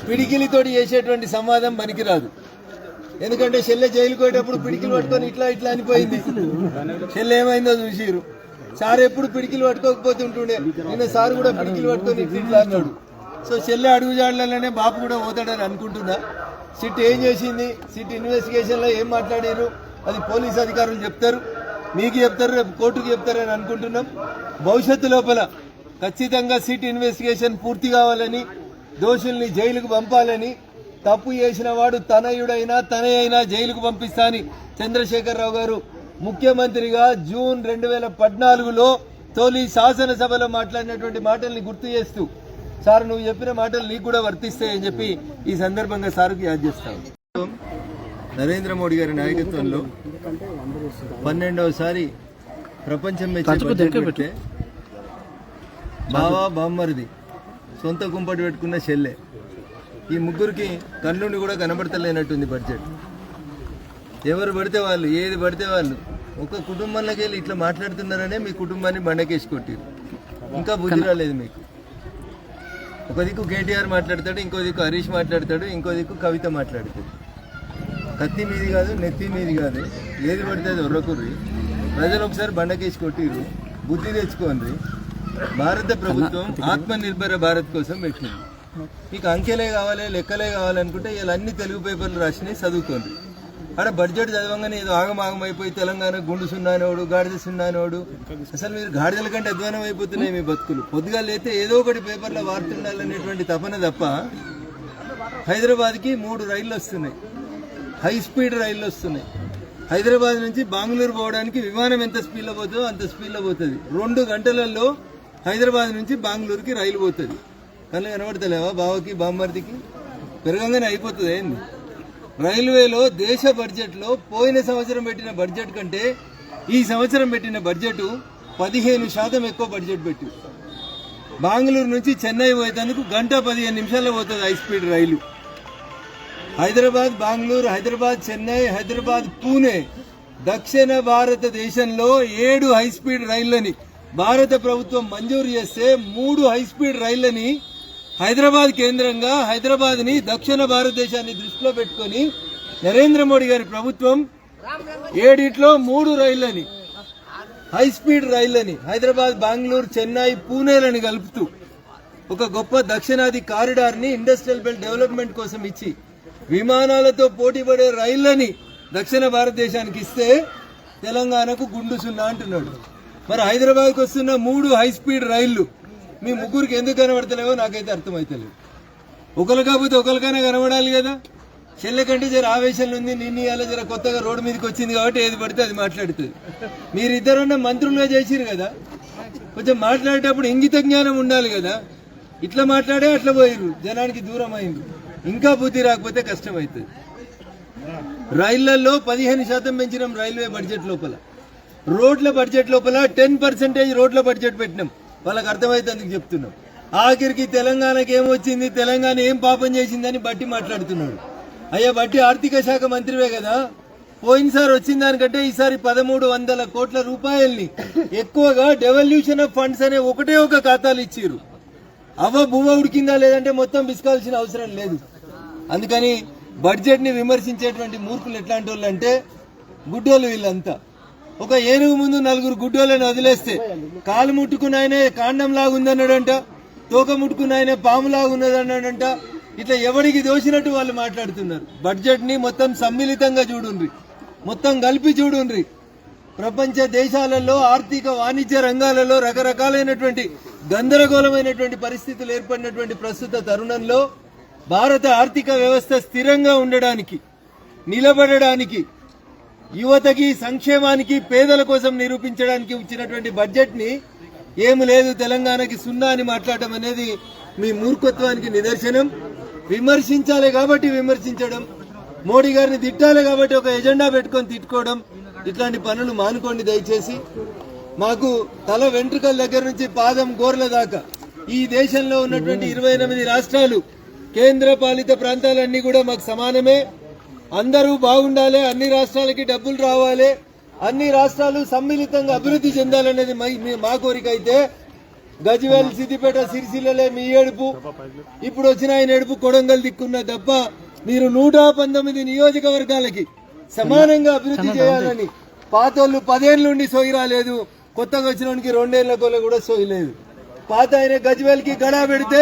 పిడికిలితోటి చేసేటువంటి సంవాదం పనికిరాదు. ఎందుకంటే చెల్లె జైలుకు పోయేటప్పుడు పిడికిలు పట్టుకొని ఇట్లా ఇట్లా అనిపోయింది. చెల్లె ఏమైందో చూసిరు. సార్ ఎప్పుడు పిడికిలు పట్టుకోకపోతే ఉంటుండే, నిన్న సార్ కూడా పిడికిలు పట్టుకొని ఇట్లా అన్నాడు. సో చెల్లె అడుగుజాడలనే బాపు కూడా పోతాడని అనుకుంటున్నా. సిట్ ఏం చేసింది, సిట్ ఇన్వెస్టిగేషన్లో ఏం మాట్లాడారు అది పోలీస్ అధికారులు చెప్తారు, మీకు చెప్తారు, రేపు కోర్టుకు చెప్తారని అనుకుంటున్నాం. భవిష్యత్తు లోపల ఖచ్చితంగా సిట్ ఇన్వెస్టిగేషన్ పూర్తి కావాలని, దోషుల్ని జైలుకు పంపాలని, తప్పు చేసిన వాడు తనయుడైనా జైలుకు పంపిస్తాని చంద్రశేఖరరావు గారు ముఖ్యమంత్రిగా జూన్ 2014లో తొలి శాసనసభలో మాట్లాడినటువంటి మాటల్ని గుర్తు చేస్తూ, సార్ నువ్వు చెప్పిన మాటలు నీకు కూడా వర్తిస్తాయని చెప్పి ఈ సందర్భంగా సార్కు యాద్ చేస్తాను. నరేంద్ర మోడీ గారి నాయకత్వంలో 12వసారి ప్రపంచం మెచ్చే బావా బామ్మరిది సొంత కుంపటి పెట్టుకున్న చెల్లె, ఈ ముగ్గురికి కన్నుండి కూడా కనబడతలేనట్టుంది బడ్జెట్. ఎవరు పడితే వాళ్ళు, ఏది పడితే వాళ్ళు ఒక కుటుంబంలోకి వెళ్ళి ఇట్లా మాట్లాడుతున్నారనే మీ కుటుంబాన్ని బండకేసి కొట్టిరు. ఇంకా బుద్ధి రాలేదు మీకు. ఒక దిక్కు కేటీఆర్ మాట్లాడతాడు, ఇంకో దిక్కు హరీష్ మాట్లాడతాడు, ఇంకో దిక్కు కవిత మాట్లాడుతాడు. కత్తి మీది కాదు, నెత్తి మీది కాదు, ఏది పడితే అది ఒర్రకుర్రి. ప్రజలు ఒకసారి బండకేసి కొట్టిరు. బుద్ధి తెచ్చుకోండి. భారత ప్రభుత్వం ఆత్మనిర్భర భారత్ కోసం పెట్టింది. మీకు అంకెలే కావాలి, లెక్కలే కావాలనుకుంటే ఇలా అన్ని తెలుగు పేపర్లు రాసినాయి, చదువుకోండి. అక్కడ బడ్జెట్ చదవంగానే ఏదో ఆగమాగం అయిపోయి తెలంగాణ గుండు సున్నానోడు, గాడిద సున్నానోడు, అసలు మీరు గాడిదల కంటే అధ్వానం అయిపోతున్నాయి మీ బతుకులు. పొద్దుగా లేతే ఏదో ఒకటి పేపర్లో వార్తుండాలనేటువంటి తపన తప్ప. హైదరాబాద్కి 3 రైళ్లు వస్తున్నాయి, హై స్పీడ్ రైళ్లు వస్తున్నాయి. హైదరాబాద్ నుంచి బెంగళూరు పోవడానికి విమానం ఎంత స్పీడ్లో పోతుందో అంత స్పీడ్లో పోతుంది. 2 గంటలలో హైదరాబాద్ నుంచి బెంగళూరుకి రైలు పోతుంది. కళ్ళు కనబడతలేవా బావకి బామ్మర్దికి? పెరగంగానే అయిపోతుంది ఏంది? రైల్వేలో దేశ బడ్జెట్లో పోయిన సంవత్సరం పెట్టిన బడ్జెట్ కంటే ఈ సంవత్సరం పెట్టిన బడ్జెట్ 15% ఎక్కువ బడ్జెట్ పెట్టి, బెంగళూరు నుంచి చెన్నై పోయేందుకు 1:15 పోతుంది హై స్పీడ్ రైలు. హైదరాబాద్ బెంగళూరు, హైదరాబాద్ చెన్నై, హైదరాబాద్ పూణే, దక్షిణ భారతదేశంలో 7 హై స్పీడ్ రైళ్లని భారత ప్రభుత్వం మంజూరు చేస్తే 3 హై స్పీడ్ రైళ్లని హైదరాబాద్ కేంద్రంగా, హైదరాబాద్ని దక్షిణ భారతదేశాన్ని దృష్టిలో పెట్టుకొని నరేంద్ర మోడీ గారి ప్రభుత్వం 7 3 రైళ్లని, హై స్పీడ్ రైళ్లని హైదరాబాద్, బెంగళూరు, చెన్నై, పూణేలని కలుపుతూ ఒక గొప్ప దక్షిణాది కారిడార్ని ఇండస్ట్రియల్ బెల్ట్ డెవలప్మెంట్ కోసం ఇచ్చి విమానాలతో పోటీపడే రైళ్లని దక్షిణ భారతదేశానికి ఇస్తే తెలంగాణకు గుండు సున్నా అంటున్నాడు. మరి హైదరాబాద్కి వస్తున్న 3 హై స్పీడ్ రైళ్లు మీ ముగ్గురికి ఎందుకు కనబడతలేవో నాకైతే అర్థమవుతలేదు. ఒకరు కాకపోతే ఒకరికైనా కనబడాలి కదా. చెల్లె కంటే జర ఆవేశంలో ఉంది, నిన్న ఇవాళ జర కొత్తగా రోడ్డు మీదకి వచ్చింది కాబట్టి ఏది పడితే అది మాట్లాడుతుంది. మీరిద్దరున్న మంత్రులుగా చేసిరు కదా, కొంచెం మాట్లాడేటప్పుడు ఇంగిత జ్ఞానం ఉండాలి కదా. ఇట్లా మాట్లాడే అట్లా పోయిరు, జనానికి దూరం అయింది. ఇంకా బుద్ధి రాకపోతే కష్టమవుతుంది. రైళ్లలో 15% పెంచినాం రైల్వే బడ్జెట్ లోపల. రోడ్ల బడ్జెట్ లోపల 10% రోడ్ల బడ్జెట్ పెట్టినాం. వాళ్ళకి అర్థమైతే అందుకు చెప్తున్నాం. ఆఖరికి తెలంగాణకి ఏమొచ్చింది, తెలంగాణ ఏం పాపం చేసిందని బట్టి మాట్లాడుతున్నాడు. అయ్యా బట్టి ఆర్థిక శాఖ మంత్రివే కదా, పోయినసారి వచ్చిన దానికంటే ఈసారి 1300 కోట్ల రూపాయల్ని ఎక్కువగా డెవల్యూషన్ ఆఫ్ ఫండ్స్ అనే ఒకటే ఒక ఖాతాలు ఇచ్చిరు. బువ్వ ఉడికిందా లేదంటే మొత్తం బిసుకోవాల్సిన అవసరం లేదు. అందుకని బడ్జెట్ ని విమర్శించేటువంటి మూర్ఖులు ఎట్లాంటి వాళ్ళు అంటే గుడ్డోళ్ళు వీళ్ళంతా. ఒక ఏనుగు ముందు 4 గుడ్డోళ్ళని వదిలేస్తే కాలు ముట్టుకున్న ఆయనే కాండం లాగుందన్నాడంట, తోక ముట్టుకున్న ఆయనే పాము లాగున్నదన్నాడంట. ఇట్లా ఎవరికి దోషినట్టు వాళ్ళు మాట్లాడుతున్నారు. బడ్జెట్ ని మొత్తం సమ్మిళితంగా చూడుండ్రి, మొత్తం కలిపి చూడుండ్రి. ప్రపంచ దేశాలలో ఆర్థిక వాణిజ్య రంగాలలో రకరకాలైనటువంటి గందరగోళమైనటువంటి పరిస్థితులు ఏర్పడినటువంటి ప్రస్తుత తరుణంలో భారత ఆర్థిక వ్యవస్థ స్థిరంగా ఉండడానికి, నిలబడడానికి, యువతకి, సంక్షేమానికి, పేదల కోసం నిరూపించడానికి ఇచ్చినటువంటి బడ్జెట్ ని ఏమి లేదు తెలంగాణకి సున్నా అని మాట్లాడటం అనేది మీ మూర్ఖత్వానికి నిదర్శనం. విమర్శించాలి కాబట్టి విమర్శించడం, మోడీ గారిని తిట్టాలి కాబట్టి ఒక ఎజెండా పెట్టుకొని తిట్టుకోవడం, ఇట్లాంటి పనులు మానుకోండి దయచేసి. మాకు తల వెంట్రుకల దగ్గర నుంచి పాదం గోర్ల దాకా ఈ దేశంలో ఉన్నటువంటి 28 రాష్ట్రాలు, కేంద్ర పాలిత ప్రాంతాలన్నీ కూడా మాకు సమానమే. అందరూ బాగుండాలి, అన్ని రాష్ట్రాలకి డబ్బులు రావాలి, అన్ని రాష్ట్రాలు సమ్మిళితంగా అభివృద్ధి చెందాలనేది మా కోరిక. అయితే గజ్వేల్ సిద్దిపేట సిరిసిల్లలే మీ ఏడుపు, ఇప్పుడు వచ్చిన ఆయన ఏడుపు కొడంగల్ దిక్కున్న తప్ప మీరు 119 నియోజకవర్గాలకి సమానంగా అభివృద్ధి చేయాలని పాతోళ్ళు 10 ఏళ్ళ నుండి సోయి రాలేదు, కొత్తగా వచ్చినోనికి 2 ఏళ్ల కొల్ల కూడా సోయి లేదు. పాత ఆయన గజ్వేల్ కి గడా పెడితే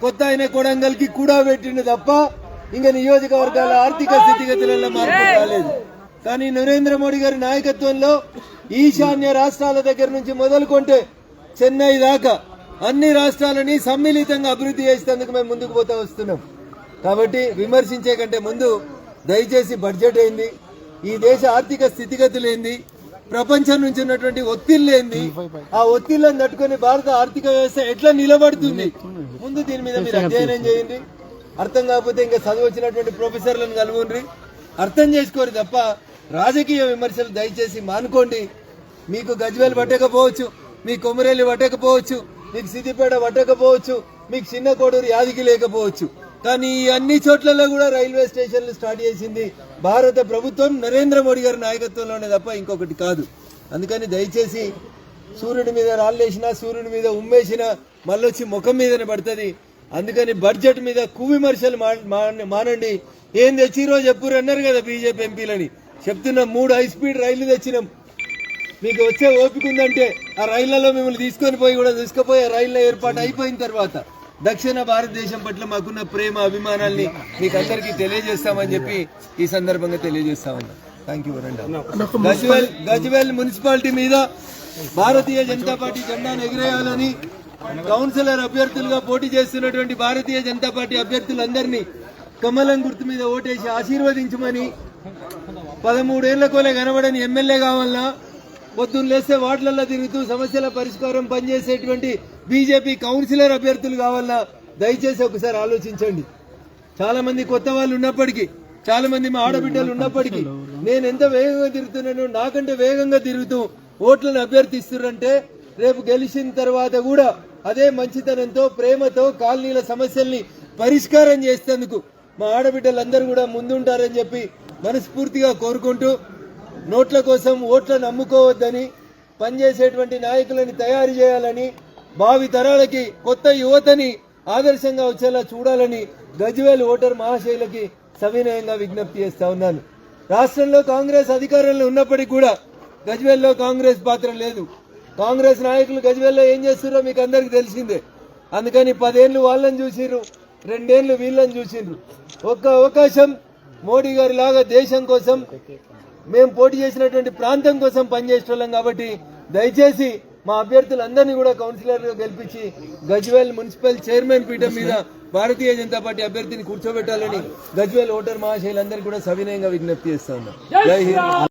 కొత్త ఆయన కొడంగల్ కి కూడా పెట్టిండు తప్ప ఇంకా నియోజకవర్గాల ఆర్థిక స్థితిగతులలో మార్పు రాలేదు. కానీ నరేంద్ర మోడీ గారి నాయకత్వంలో ఈశాన్య రాష్ట్రాల దగ్గర నుంచి మొదలుకొంటే చెన్నై దాకా అన్ని రాష్ట్రాలని సమ్మిళితంగా అభివృద్ధి చేసేందుకు మేము ముందుకు పోతా వస్తున్నాం. కాబట్టి విమర్శించే కంటే ముందు దయచేసి బడ్జెట్ ఏంది, ఈ దేశ ఆర్థిక స్థితిగతులు ఏంది, ప్రపంచం నుంచి ఉన్నటువంటి ఒత్తిళ్ళు ఏంది, ఆ ఒత్తిళ్లను తట్టుకొని భారత ఆర్థిక వ్యవస్థ ఎట్లా నిలబడుతుంది, ముందు దీని మీద మీరు అధ్యయనం చేయండి. అర్థం కాకపోతే ఇంకా చదువు వచ్చినటువంటి ప్రొఫెసర్లను కలుగుండ్రి, అర్థం చేసుకోరు తప్ప రాజకీయ విమర్శలు దయచేసి మానుకోండి. మీకు గజ్వేల్ పట్టకపోవచ్చు, మీ కొమరేలి పట్టకపోవచ్చు, మీకు సిద్దిపేట పట్టకపోవచ్చు, మీకు చిన్న కోడూరు యాదికి లేకపోవచ్చు, కానీ ఈ అన్ని చోట్లలో కూడా రైల్వే స్టేషన్లు స్టార్ట్ చేసింది భారత ప్రభుత్వం నరేంద్ర మోడీ గారి నాయకత్వంలోనే తప్ప ఇంకొకటి కాదు. అందుకని దయచేసి సూర్యుడి మీద రాళ్ళేసినా సూర్యుడి మీద ఉమ్మేసినా మళ్ళొచ్చి ముఖం మీదనే పడుతుంది. అందుకని బడ్జెట్ మీద కువిమర్శలు మానండి. ఏం తెచ్చిరో చెప్పురు అన్నారు కదా బీజేపీ ఎంపీలని, చెప్తున్నా 3 హై స్పీడ్ రైళ్లు తెచ్చినాం. మీకు వచ్చే ఓపిక ఉందంటే ఆ రైళ్లలో మిమ్మల్ని తీసుకొని పోయి కూడా తీసుకుపోయి ఆ రైళ్ల ఏర్పాటు అయిపోయిన తర్వాత దక్షిణ భారతదేశం పట్ల మాకున్న ప్రేమ అభిమానాల్ని మీకు అందరికీ తెలియజేస్తామని చెప్పి ఈ సందర్భంగా తెలియజేస్తా ఉన్నా. Thank you. గజ్వేల్ మున్సిపాలిటీ మీద భారతీయ జనతా పార్టీ జెండాను ఎగిరేయాలని కౌన్సిలర్ అభ్యర్థులుగా పోటీ చేస్తున్నటువంటి భారతీయ జనతా పార్టీ అభ్యర్థులందరినీ కమలం గుర్తు మీద ఓటేసి ఆశీర్వదించమని, 13 ఏళ్లకోలే కనబడని ఎమ్మెల్యే కావాలన్నా, పొద్దున్న లేస్తే వార్డులలో తిరుగుతూ సమస్యల పరిష్కారం పనిచేసేటువంటి బీజేపీ కౌన్సిలర్ అభ్యర్థులు కావాలన్నా దయచేసి ఒకసారి ఆలోచించండి. చాలా మంది కొత్త వాళ్ళు ఉన్నప్పటికీ, చాలా మంది మా ఆడబిడ్డలు ఉన్నప్పటికీ నేను ఎంత వేగంగా తిరుగుతున్నాను, నాకంటే వేగంగా తిరుగుతూ ఓట్లను అభ్యర్థిస్తున్నారంటే రేపు గెలిచిన తర్వాత కూడా అదే మంచితనంతో ప్రేమతో కాలనీల సమస్యల్ని పరిష్కారం చేసేందుకు మా ఆడబిడ్డలందరూ కూడా ముందుంటారని చెప్పి మనస్ఫూర్తిగా కోరుకుంటూ, నోట్ల కోసం ఓట్లను అమ్ముకోవద్దని, పనిచేసేటువంటి నాయకులని తయారు చేయాలని, భావి తరాలకి కొత్త యువతని ఆదర్శంగా వచ్చేలా చూడాలని గజ్వేల్ ఓటర్ మహాశైలకి సవినయంగా విజ్ఞప్తి చేస్తా ఉన్నాను. రాష్ట్రంలో కాంగ్రెస్ అధికారంలో ఉన్నప్పటికీ కూడా గజ్వేల్లో కాంగ్రెస్ పాత్ర లేదు. కాంగ్రెస్ నాయకులు గజ్వేల్లో ఏం చేస్తున్నారో మీకు అందరికి తెలిసిందే. అందుకని 10 ఏళ్లు వాళ్ళని చూసిర్రు, 2 ఏళ్లు వీళ్ళని చూసిండ్రు. ఒక్క అవకాశం మోడీ గారి లాగా దేశం కోసం, మేము పోటీ చేసినటువంటి ప్రాంతం కోసం పనిచేస్తున్నాం. కాబట్టి దయచేసి మా అభ్యర్థులందరినీ కూడా కౌన్సిలర్గా గెలిపించి గజ్వేల్ మున్సిపల్ చైర్మన్ పీఠం మీద భారతీయ జనతా పార్టీ అభ్యర్థిని కూర్చోబెట్టాలని గజ్వేల్ ఓటర్ మహాశైలందరికీ కూడా సవినయంగా విజ్ఞప్తి చేస్తా ఉన్నాం. జై హింద్.